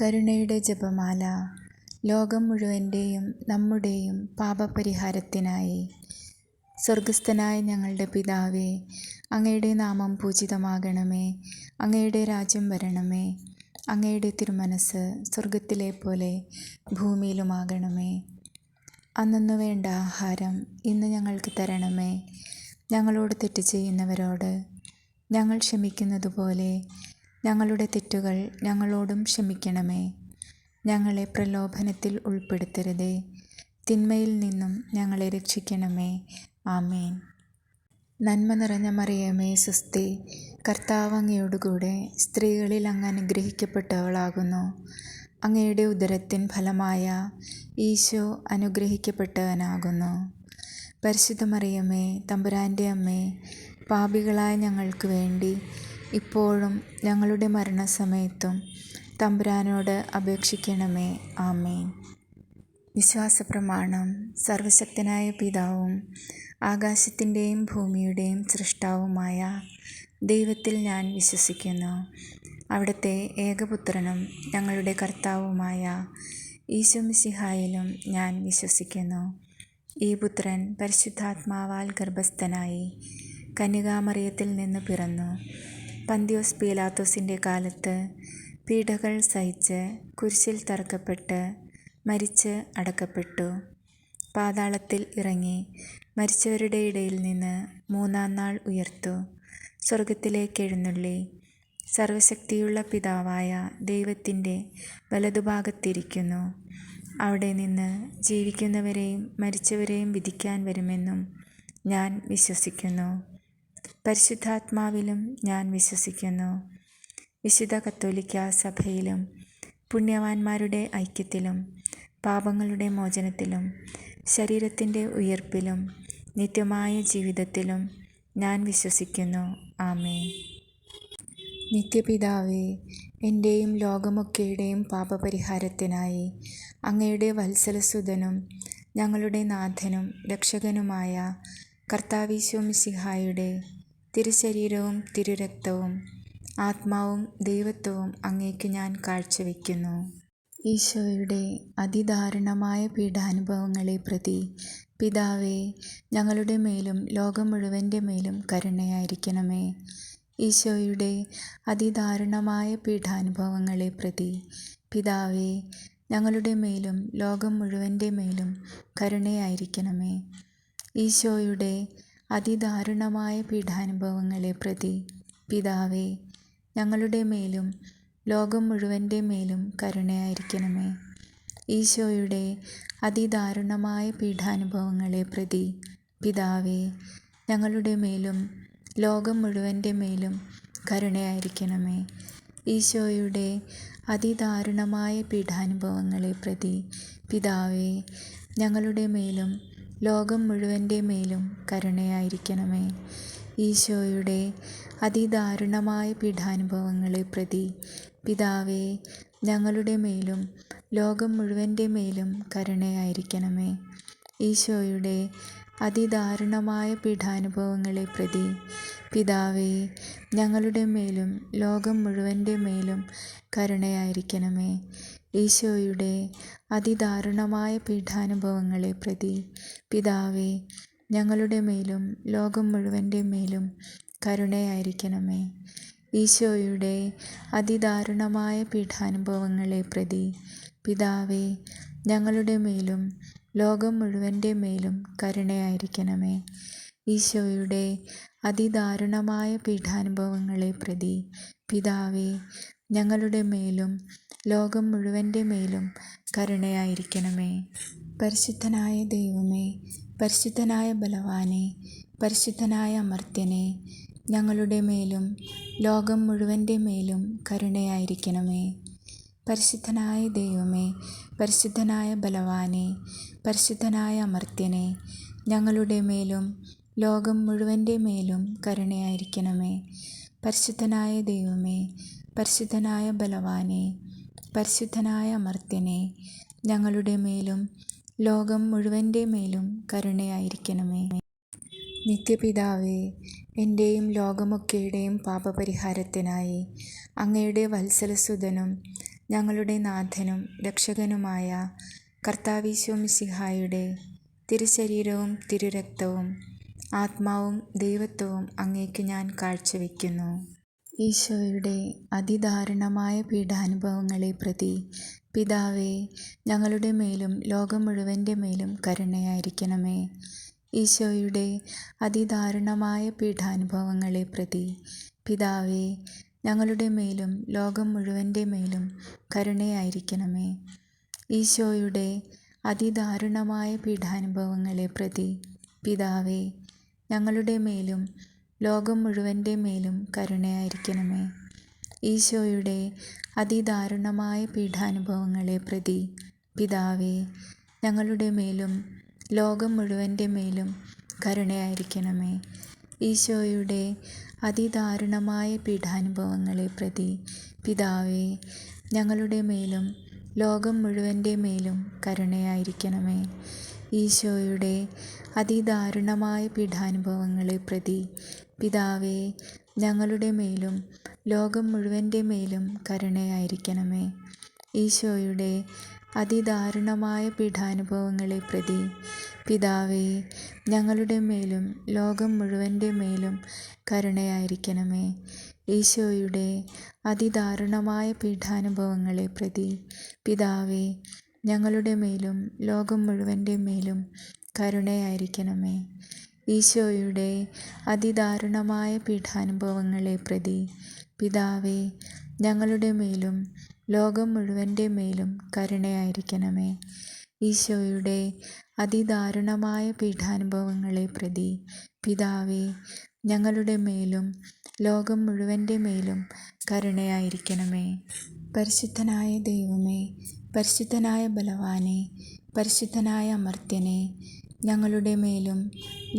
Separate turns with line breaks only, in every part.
കരുണയുടെ ജപമാല. ലോകം മുഴുവൻ്റെയും നമ്മുടെയും പാപപരിഹാരത്തിനായി. സ്വർഗസ്ഥനായ ഞങ്ങളുടെ പിതാവേ, അങ്ങയുടെ നാമം പൂജിതമാകണമേ. അങ്ങയുടെ രാജ്യം വരണമേ. അങ്ങയുടെ തിരുമനസ് സ്വർഗത്തിലെ പോലെ ഭൂമിയിലുമാകണമേ. അന്നന്നു വേണ്ട ആഹാരം ഇന്ന് ഞങ്ങൾക്ക് തരണമേ. ഞങ്ങളോട് തെറ്റ് ചെയ്യുന്നവരോട് ഞങ്ങൾ ക്ഷമിക്കുന്നതുപോലെ ഞങ്ങളുടെ തെറ്റുകൾ ഞങ്ങളോടും ക്ഷമിക്കണമേ. ഞങ്ങളെ പ്രലോഭനത്തിൽ ഉൾപ്പെടുത്തരുതേ, തിന്മയിൽ നിന്നും ഞങ്ങളെ രക്ഷിക്കണമേ. ആമേൻ. നന്മ നിറഞ്ഞ മറിയമേ, സ്വസ്തി. കർത്താവ് അങ്ങയോടുകൂടെ സ്ത്രീകളിൽ അങ്ങ് അനുഗ്രഹിക്കപ്പെട്ടവളാകുന്നു. അങ്ങയുടെ ഉദരത്തിൻ ഫലമായ ഈശോ അനുഗ്രഹിക്കപ്പെട്ടവനാകുന്നു. പരിശുദ്ധ മറിയമേ, തമ്പുരാൻ്റെ അമ്മേ, പാപികളായ ഞങ്ങൾക്ക് വേണ്ടി ഇപ്പോഴും ഞങ്ങളുടെ മരണസമയത്തും തമ്പുരാനോട് അപേക്ഷിക്കണമേ. ആമേൻ. വിശ്വാസപ്രമാണം. സർവശക്തനായ പിതാവും ആകാശത്തിൻ്റെയും ഭൂമിയുടെയും സൃഷ്ടാവുമായ ദൈവത്തിൽ ഞാൻ വിശ്വസിക്കുന്നു. അവിടുത്തെ ഏകപുത്രനും ഞങ്ങളുടെ കർത്താവുമായ ഈശോ മിശിഹായിലും ഞാൻ വിശ്വസിക്കുന്നു. ഈ പുത്രൻ പരിശുദ്ധാത്മാവാൽ ഗർഭസ്ഥനായി കന്യകാമറിയത്തിൽ നിന്ന് പിറന്നു. പന്തിയോസ് പീലാത്തോസിൻ്റെ കാലത്ത് പീഡകൾ സഹിച്ച് കുരിശിൽ തറക്കപ്പെട്ട് മരിച്ച് അടക്കപ്പെട്ടു. പാതാളത്തിൽ ഇറങ്ങി മരിച്ചവരുടെ ഇടയിൽ നിന്ന് മൂന്നാം നാൾ ഉയർത്തു. സ്വർഗത്തിലേക്ക് എഴുന്നള്ളി സർവശക്തിയുള്ള പിതാവായ ദൈവത്തിൻ്റെ വലതുഭാഗത്തിരിക്കുന്നു. അവിടെ നിന്ന് ജീവിക്കുന്നവരെയും മരിച്ചവരെയും വിധിക്കാൻ വരുമെന്നും ഞാൻ വിശ്വസിക്കുന്നു. പരിശുദ്ധാത്മാവിലും ഞാൻ വിശ്വസിക്കുന്നു. വിശുദ്ധ കത്തോലിക്കാ സഭയിലും പുണ്യവാന്മാരുടെ ഐക്യത്തിലും പാപങ്ങളുടെ മോചനത്തിലും ശരീരത്തിൻ്റെ ഉയിർപ്പിലും നിത്യമായ ജീവിതത്തിലും ഞാൻ വിശ്വസിക്കുന്നു. ആമേൻ. നിത്യപിതാവേ, എൻ്റെയും ലോകമൊക്കെയുടെയും പാപപരിഹാരത്തിനായി അങ്ങയുടെ വത്സലസുതനും ഞങ്ങളുടെ നാഥനും രക്ഷകനുമായ കർത്താവീശോ മിശിഹായുടെ തിരുശരീരവും തിരുരക്തവും ആത്മാവും ദൈവത്വവും അങ്ങേക്ക് ഞാൻ കാഴ്ചവെക്കുന്നു. ഈശോയുടെ അതിദാരുണമായ പീഡാനുഭവങ്ങളെ പ്രതി പിതാവേ, ഞങ്ങളുടെ മേലും ലോകം മുഴുവൻ്റെ മേലും കരുണയായിരിക്കണമേ. ഈശോയുടെ അതിദാരുണമായ പീഡാനുഭവങ്ങളെ പ്രതി പിതാവേ, ഞങ്ങളുടെ മേലും ലോകം മുഴുവൻ്റെ മേലും കരുണയായിരിക്കണമേ. ഈശോയുടെ അതിദാരുണമായ പീഡാനുഭവങ്ങളെ പ്രതി പിതാവേ, ഞങ്ങളുടെ മേലും ലോകം മുഴുവൻ്റെ മേലും കരുണയായിരിക്കണമേ. ഈശോയുടെ അതിദാരുണമായ പീഡാനുഭവങ്ങളെ പ്രതി പിതാവേ, ഞങ്ങളുടെ മേലും ലോകം മുഴുവൻ്റെ മേലും കരുണയായിരിക്കണമേ. ഈശോയുടെ അതിദാരുണമായ പീഡാനുഭവങ്ങളെ പ്രതി പിതാവേ, ഞങ്ങളുടെ മേലും ലോകം മുഴുവൻ്റെ മേലും കരുണയായിരിക്കണമേ. ഈശോയുടെ അതിദാരുണമായ പീഡാനുഭവങ്ങളെ പ്രതി പിതാവേ, ഞങ്ങളുടെ മേലും ലോകം മുഴുവൻ്റെ മേലും കരുണയായിരിക്കണമേ. ഈശോയുടെ അതിദാരുണമായ പീഡാനുഭവങ്ങളെ പ്രതി പിതാവേ, ഞങ്ങളുടെ മേലും ലോകം മുഴുവൻ്റെ മേലും കരുണയായിരിക്കണമേ. ഈശോയുടെ അതിദാരുണമായ പീഡാനുഭവങ്ങളെ പ്രതി പിതാവേ, ഞങ്ങളുടെ മേലും ലോകം മുഴുവൻ്റെ മേലും കരുണയായിരിക്കണമേ. ഈശോയുടെ അതിദാരുണമായ പീഡാനുഭവങ്ങളെ പ്രതി പിതാവേ, ഞങ്ങളുടെ മേലും ലോകം മുഴുവൻ്റെ മേലും കരുണയായിരിക്കണമേ. ഈശോയുടെ അതിദാരുണമായ പീഡാനുഭവങ്ങളെ പ്രതി പിതാവേ, ഞങ്ങളുടെ മേലും ലോകം മുഴുവൻ്റെ മേലും കരുണയായിരിക്കണമേ. പരിശുദ്ധനായ ദൈവമേ, പരിശുദ്ധനായ ബലവാനെ, പരിശുദ്ധനായ അമർത്യനെ, ഞങ്ങളുടെ മേലും ലോകം മുഴുവൻ്റെ മേലും കരുണയായിരിക്കണമേ. പരിശുദ്ധനായ ദൈവമേ, പരിശുദ്ധനായ ബലവാനെ, പരിശുദ്ധനായ അമർത്യനെ, ഞങ്ങളുടെ മേലും ലോകം മുഴുവൻ്റെ മേലും കരുണയായിരിക്കണമേ. പരിശുദ്ധനായ ദൈവമേ, പരിശുദ്ധനായ ബലവാനെ, പരിശുദ്ധനായ അമർത്യനെ, ഞങ്ങളുടെ മേലും ലോകം മുഴുവൻ്റെ മേലും കരുണയായിരിക്കണമേ. നിത്യപിതാവേ, എൻ്റെയും ലോകമൊക്കെയുടെയും പാപപരിഹാരത്തിനായി അങ്ങയുടെ വത്സലസുതനും ഞങ്ങളുടെ നാഥനും രക്ഷകനുമായ കർത്താവീശോ മിശിഹായുടെ തിരുശരീരവും തിരുരക്തവും ആത്മാവും ദൈവത്വവും അങ്ങേക്ക് ഞാൻ കാഴ്ചവെക്കുന്നു. ഈശോയുടെ അതിദാരുണമായ പീഡാനുഭവങ്ങളെ പ്രതി പിതാവേ, ഞങ്ങളുടെ മേലും ലോകം മുഴുവൻ്റെ മേലും കരുണയായിരിക്കണമേ. ഈശോയുടെ അതിദാരുണമായ പീഡാനുഭവങ്ങളെ പ്രതി പിതാവേ, ഞങ്ങളുടെ മേലും ലോകം മുഴുവൻ്റെ മേലും കരുണയായിരിക്കണമേ. ഈശോയുടെ അതിദാരുണമായ പീഡാനുഭവങ്ങളെ പ്രതി പിതാവേ, ഞങ്ങളുടെ മേലും ലോകം മുഴുവൻ്റെ മേലും കരുണയായിരിക്കണമേ. ഈശോയുടെ അതിദാരുണമായ പീഡാനുഭവങ്ങളെ പ്രതി പിതാവേ, ഞങ്ങളുടെ മേലും ലോകം മുഴുവൻ്റെ മേലും കരുണയായിരിക്കണമേ. ഈശോയുടെ അതിദാരുണമായ പീഡാനുഭവങ്ങളെ പ്രതി പിതാവേ, ഞങ്ങളുടെ മേലും ലോകം മുഴുവൻ്റെ മേലും കരുണയായിരിക്കണമേ. ഈശോയുടെ അതിദാരുണമായ പീഡാനുഭവങ്ങളെ പ്രതി പിതാവേ, ഞങ്ങളുടെ മേലും ലോകം മുഴുവൻ്റെ മേലും കരുണയായിരിക്കണമേ. ഈശോയുടെ അതിദാരുണമായ പീഡാനുഭവങ്ങളെ പ്രതി പിതാവേ, ഞങ്ങളുടെ മേലും ലോകം മുഴുവൻ്റെ മേലും കരുണയായിരിക്കണമേ. ഈശോയുടെ അതിദാരുണമായ പീഡാനുഭവങ്ങളെ പ്രതി പിതാവേ, ഞങ്ങളുടെ മേലും ലോകം മുഴുവൻ്റെ മേലും കരുണയായിരിക്കണമേ. ഈശോയുടെ അതിദാരുണമായ പീഡാനുഭവങ്ങളെ പ്രതി പിതാവേ, ഞങ്ങളുടെ മേലും ലോകം മുഴുവൻ്റെ മേലും കരുണയായിരിക്കണമേ. ഈശോയുടെ അതിദാരുണമായ പീഡാനുഭവങ്ങളെ പ്രതി പിതാവേ, ഞങ്ങളുടെ മേലും ലോകം മുഴുവൻ്റെ മേലും കരുണയായിരിക്കണമേ. പരിശുദ്ധനായ ദൈവമേ, പരിശുദ്ധനായ ബലവാനെ, പരിശുദ്ധനായ അമർത്യനെ, ഞങ്ങളുടെ മേലും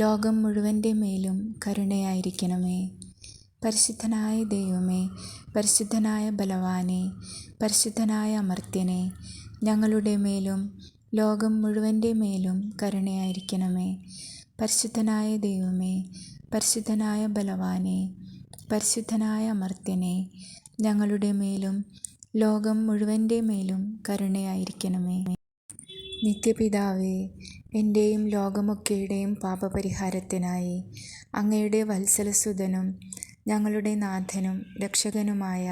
ലോകം മുഴുവൻ്റെ മേലും കരുണയായിരിക്കണമേ. പരിശുദ്ധനായ ദൈവമേ, പരിശുദ്ധനായ ബലവാനെ, പരിശുദ്ധനായ അമർത്യനെ, ഞങ്ങളുടെ മേലും ലോകം മുഴുവൻ്റെ മേലും കരുണയായിരിക്കണമേ. പരിശുദ്ധനായ ദൈവമേ, പരിശുദ്ധനായ ബലവാനെ, പരിശുദ്ധനായ അമർത്യനെ, ഞങ്ങളുടെ മേലും ലോകം മുഴുവൻ്റെ മേലും കരുണയായിരിക്കണമേ. നിത്യപിതാവേ, എൻ്റെയും ലോകമൊക്കെയുടെയും പാപപരിഹാരത്തിനായി അങ്ങയുടെ വത്സലസുതനും ഞങ്ങളുടെ നാഥനും രക്ഷകനുമായ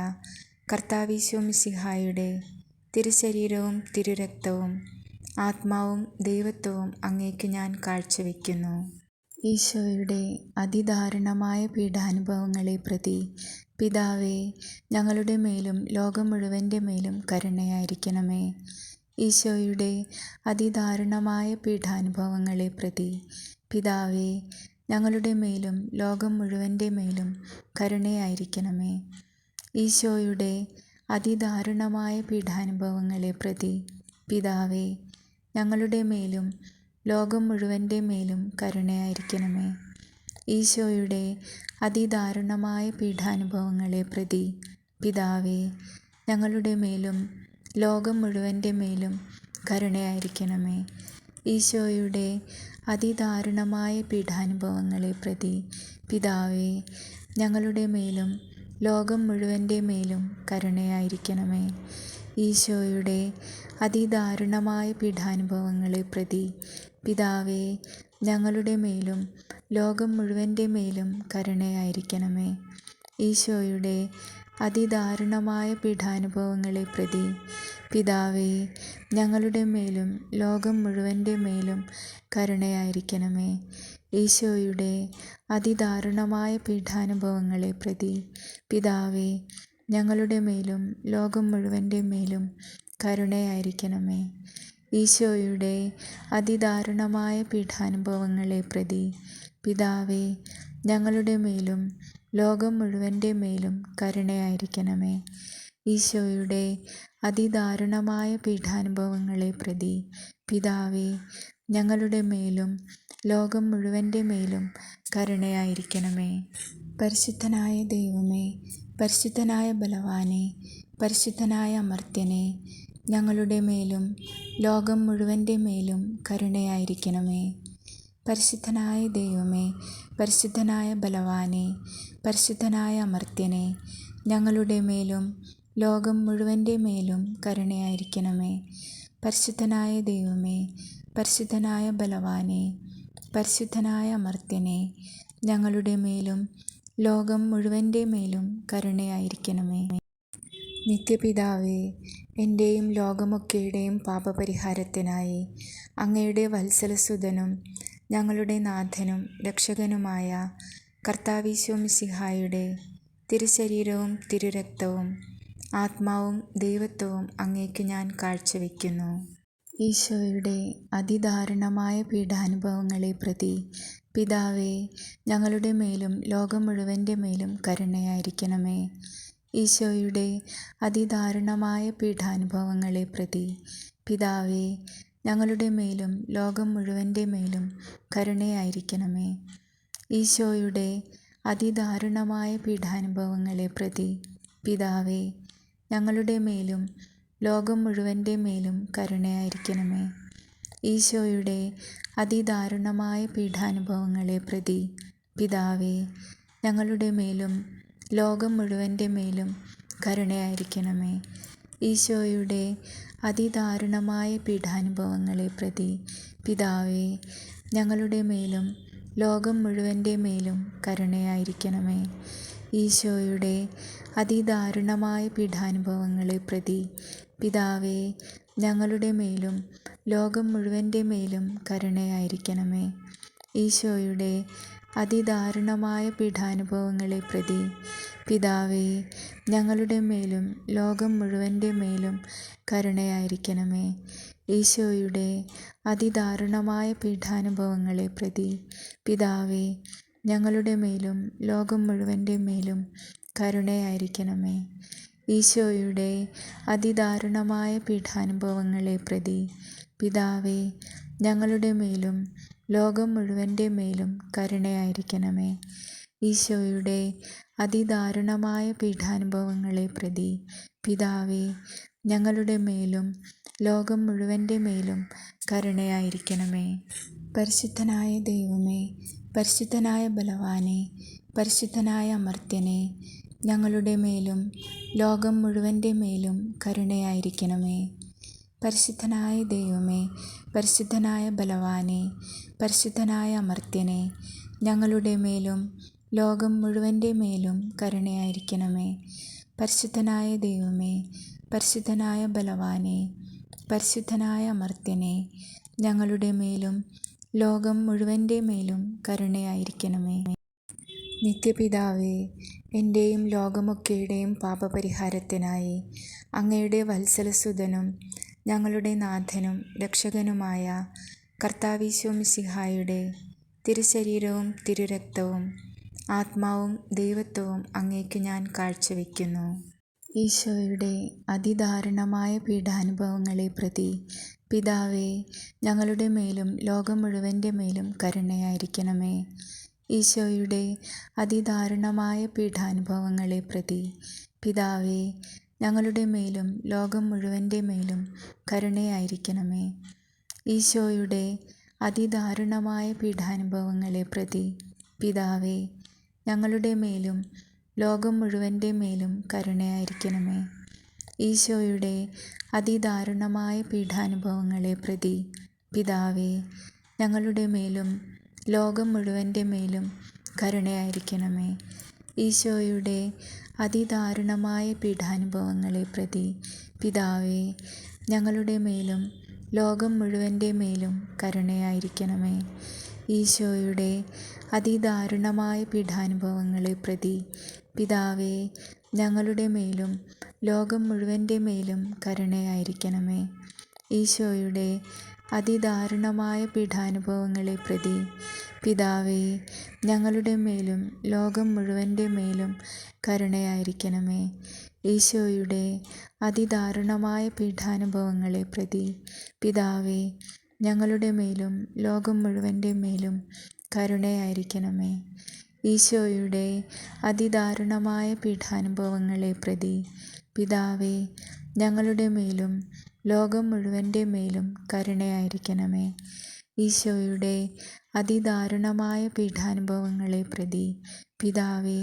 കർത്താവീശോ മിശിഹായുടെ തിരുശരീരവും തിരുരക്തവും ആത്മാവും ദൈവത്വവും അങ്ങേക്ക് ഞാൻ കാഴ്ചവെക്കുന്നു. ഈശോയുടെ അതിദാരുണമായ പീഡാനുഭവങ്ങളെ പ്രതി പിതാവേ, ഞങ്ങളുടെ മേലും ലോകം മുഴുവൻ്റെ മേലും കരുണയായിരിക്കണമേ. ഈശോയുടെ അതിദാരുണമായ പീഡാനുഭവങ്ങളെ പ്രതി പിതാവേ, ഞങ്ങളുടെ മേലും ലോകം മുഴുവൻ്റെ മേലും കരുണയായിരിക്കണമേ. ഈശോയുടെ അതിദാരുണമായ പീഡാനുഭവങ്ങളെ പ്രതി പിതാവേ, ഞങ്ങളുടെ മേലും ലോകം മുഴുവൻ്റെ മേലും കരുണയായിരിക്കണമേ. ഈശോയുടെ അതിദാരുണമായ പീഡാനുഭവങ്ങളെ പ്രതി പിതാവേ, ഞങ്ങളുടെ മേലും ലോകം മുഴുവൻ്റെ മേലും കരുണയായിരിക്കണമേ. ഈശോയുടെ അതിദാരുണമായ പീഡാനുഭവങ്ങളെ പ്രതി പിതാവേ, ഞങ്ങളുടെ മേലും ലോകം മുഴുവൻ്റെ മേലും കരുണയായിരിക്കണമേ. ഈശോയുടെ അതിദാരുണമായ പീഡാനുഭവങ്ങളെ പ്രതി പിതാവേ, ഞങ്ങളുടെ മേലും ലോകം മുഴുവൻ്റെ മേലും കരുണയായിരിക്കണമേ. ഈശോയുടെ അതിദാരുണമായ പീഡാനുഭവങ്ങളെ പ്രതി പിതാവേ, ഞങ്ങളുടെ മേലും ലോകം മുഴുവൻ്റെ മേലും കരുണയായിരിക്കണമേ. ഈശോയുടെ അതിദാരുണമായ പീഡാനുഭവങ്ങളെ പ്രതി പിതാവേ, ഞങ്ങളുടെ മേലും ലോകം മുഴുവൻ്റെ മേലും കരുണയായിരിക്കണമേ. ഈശോയുടെ അതിദാരുണമായ പീഡാനുഭവങ്ങളെ പ്രതി പിതാവേ, ഞങ്ങളുടെ മേലും ലോകം മുഴുവൻ്റെ മേലും കരുണയായിരിക്കണമേ. ഈശോയുടെ അതിദാരുണമായ പീഡാനുഭവങ്ങളെ പ്രതി പിതാവേ, ഞങ്ങളുടെ മേലും ലോകം മുഴുവൻ്റെ മേലും കരുണയായിരിക്കണമേ. പരിശുദ്ധനായ ദൈവമേ, പരിശുദ്ധനായ ബലവാനെ, പരിശുദ്ധനായ അമർത്യനെ, ഞങ്ങളുടെ മേലും ലോകം മുഴുവൻ്റെ മേലും കരുണയായിരിക്കണമേ. പരിശുദ്ധനായ ദൈവമേ, പരിശുദ്ധനായ ബലവാനെ, പരിശുദ്ധനായ അമർത്യനെ, ഞങ്ങളുടെ മേലും ലോകം മുഴുവൻ്റെ മേലും കരുണയായിരിക്കണമേ. പരിശുദ്ധനായ ദൈവമേ, പരിശുദ്ധനായ ബലവാനെ, പരിശുദ്ധനായ അമർത്യനെ, ഞങ്ങളുടെ മേലും ലോകം മുഴുവൻ്റെ മേലും കരുണയായിരിക്കണമേ. നിത്യപിതാവേ, എൻ്റെയും ലോകമൊക്കെയുടെയും പാപപരിഹാരത്തിനായി അങ്ങയുടെ വത്സലസുതനും ഞങ്ങളുടെ നാഥനും രക്ഷകനുമായ കർത്താവീശോ മിശിഹായുടെ തിരുശരീരവും തിരുരക്തവും ആത്മാവും ദൈവത്വവും അങ്ങേക്ക് ഞാൻ കാഴ്ചവെക്കുന്നു. ഈശോയുടെ അതിദാരുണമായ പീഡാനുഭവങ്ങളെ പ്രതി പിതാവേ, ഞങ്ങളുടെ മേലും ലോകം മുഴുവൻ്റെ മേലും കരുണയായിരിക്കണമേ. ഈശോയുടെ അതിദാരുണമായ പീഡാനുഭവങ്ങളെ പ്രതി പിതാവേ, ഞങ്ങളുടെ മേലും ലോകം മുഴുവൻ്റെ മേലും കരുണയായിരിക്കണമേ. ഈശോയുടെ അതിദാരുണമായ പീഡാനുഭവങ്ങളെ പ്രതി പിതാവേ, ഞങ്ങളുടെ മേലും ലോകം മുഴുവൻ്റെ മേലും കരുണയായിരിക്കണമേ. ഈശോയുടെ അതിദാരുണമായ പീഡാനുഭവങ്ങളെ പ്രതി പിതാവേ, ഞങ്ങളുടെ മേലും ലോകം മുഴുവൻ്റെ മേലും കരുണയായിരിക്കണമേ. ഈശോയുടെ അതിദാരുണമായ പീഡാനുഭവങ്ങളെ പ്രതി പിതാവേ, ഞങ്ങളുടെ മേലും ലോകം മുഴുവൻ്റെ മേലും കരുണയായിരിക്കണമേ. ഈശോയുടെ അതിദാരുണമായ പീഡാനുഭവങ്ങളെ പ്രതി പിതാവേ, ഞങ്ങളുടെ മേലും ലോകം മുഴുവൻ്റെ മേലും കരുണയായിരിക്കണമേ. ഈശോയുടെ അതിദാരുണമായ പീഡാനുഭവങ്ങളെ പ്രതി പിതാവേ, ഞങ്ങളുടെ മേലും ലോകം മുഴുവൻ്റെ മേലും കരുണയായിരിക്കണമേ. ഈശോയുടെ അതിദാരുണമായ പീഡാനുഭവങ്ങളെ പ്രതി പിതാവേ, ഞങ്ങളുടെ മേലും ലോകം മുഴുവൻ്റെ മേലും കരുണയായിരിക്കണമേ. ഈശോയുടെ അതിദാരുണമായ പീഡാനുഭവങ്ങളെ പ്രതി പിതാവേ, ഞങ്ങളുടെ മേലും ലോകം മുഴുവൻ്റെ മേലും കരുണയായിരിക്കണമേ. ഈശോയുടെ അതിദാരുണമായ പീഡാനുഭവങ്ങളെ പ്രതി പിതാവേ, ഞങ്ങളുടെ മേലും ലോകം മുഴുവൻ്റെ മേലും കരുണയായിരിക്കണമേ. പരിശുദ്ധനായ ദൈവമേ, പരിശുദ്ധനായ ബലവാനെ, പരിശുദ്ധനായ അമർത്യനെ, ഞങ്ങളുടെ മേലും ലോകം മുഴുവൻ്റെ മേലും കരുണയായിരിക്കണമേ. പരിശുദ്ധനായ ദൈവമേ, പരിശുദ്ധനായ ബലവാനെ, പരിശുദ്ധനായ അമർത്യനെ, ഞങ്ങളുടെ മേലും ലോകം മുഴുവൻ്റെ മേലും കരുണയായിരിക്കണമേ. പരിശുദ്ധനായ ദൈവമേ, പരിശുദ്ധനായ ബലവാനെ, പരിശുദ്ധനായ അമർത്യനെ, ഞങ്ങളുടെ മേലും ലോകം മുഴുവൻ്റെ മേലും കരുണയായിരിക്കണമേ. നിത്യപിതാവേ, എൻ്റെയും ലോകമൊക്കെയുടെയും പാപപരിഹാരത്തിനായി അങ്ങയുടെ വത്സലസുതനും ഞങ്ങളുടെ നാഥനും രക്ഷകനുമായ കർത്താവീശോ മിശിഹായുടെ തിരുശരീരവും തിരുരക്തവും ആത്മാവും ദൈവത്വവും അങ്ങേക്ക് ഞാൻ കാഴ്ചവെക്കുന്നു. ഈശോയുടെ അതിദാരുണമായ പീഡാനുഭവങ്ങളെ പ്രതി പിതാവേ, ഞങ്ങളുടെ മേലും ലോകം മുഴുവൻ്റെ മേലും കരുണയായിരിക്കണമേ. ഈശോയുടെ അതിദാരുണമായ പീഡാനുഭവങ്ങളെ പ്രതി പിതാവേ, ഞങ്ങളുടെ മേലും ലോകം മുഴുവൻ്റെ മേലും കരുണയായിരിക്കണമേ. ഈശോയുടെ അതിദാരുണമായ പീഡാനുഭവങ്ങളെ പ്രതി പിതാവേ, ഞങ്ങളുടെ മേലും ലോകം മുഴുവൻ്റെ മേലും കരുണയായിരിക്കണമേ. ഈശോയുടെ അതിദാരുണമായ പീഡാനുഭവങ്ങളെ പ്രതി പിതാവേ, ഞങ്ങളുടെ മേലും ലോകം മുഴുവൻ്റെ മേലും കരുണയായിരിക്കണമേ. ഈശോയുടെ അതിദാരുണമായ പീഡാനുഭവങ്ങളെ പ്രതി പിതാവേ, ഞങ്ങളുടെ മേലും ലോകം മുഴുവൻ്റെ മേലും കരുണയായിരിക്കണമേ. ഈശോയുടെ അതിദാരുണമായ പീഡാനുഭവങ്ങളെ പ്രതി പിതാവേ, ഞങ്ങളുടെ മേലും ലോകം മുഴുവൻ്റെ മേലും കരുണയായിരിക്കണമേ. ഈശോയുടെ അതിദാരുണമായ പീഡാനുഭവങ്ങളെ പ്രതി പിതാവേ, ഞങ്ങളുടെ മേലും ലോകം മുഴുവൻ്റെ മേലും കരുണയായിരിക്കണമേ. ഈശോയുടെ അതിദാരുണമായ പീഡാനുഭവങ്ങളെ പ്രതി പിതാവേ, ഞങ്ങളുടെ മേലും ലോകം മുഴുവൻ്റെ മേലും കരുണയായിരിക്കണമേ. ഈശോയുടെ അതിദാരുണമായ പീഡാനുഭവങ്ങളെ പ്രതി പിതാവേ, ഞങ്ങളുടെ മേലും ലോകം മുഴുവൻ്റെ മേലും കരുണയായിരിക്കണമേ. ഈശോയുടെ അതിദാരുണമായ പീഡാനുഭവങ്ങളെ പ്രതി പിതാവേ,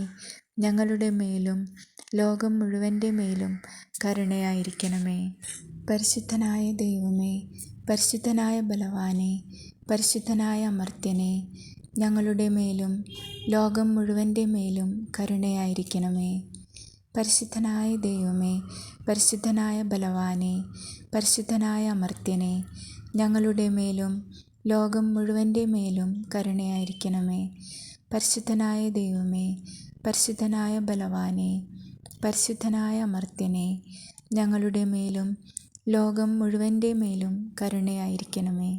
ഞങ്ങളുടെ മേലും ലോകം മുഴുവൻ്റെ മേലും കരുണയായിരിക്കണമേ. പരിശുദ്ധനായ ദൈവമേ, പരിശുദ്ധനായ ബലവാനെ, പരിശുദ്ധനായ അമർത്യനെ, ഞങ്ങളുടെ മേലും ലോകം മുഴുവൻ്റെ മേലും കരുണയായിരിക്കണമേ. പരിശുദ്ധനായ ദൈവമേ, പരിശുദ്ധനായ ബലവാനെ, പരിശുദ്ധനായ അമർത്യനെ, ഞങ്ങളുടെ മേലും ലോകം മുഴുവൻ്റെ മേലും കരുണയായിരിക്കണമേ. പരിശുദ്ധനായ ദൈവമേ, പരിശുദ്ധനായ ബലവാനെ, പരിശുദ്ധനായ അമർത്യനെ, ഞങ്ങളുടെ മേലും ലോകം മുഴുവൻ്റെ മേലും കരുണയായിരിക്കണമേ.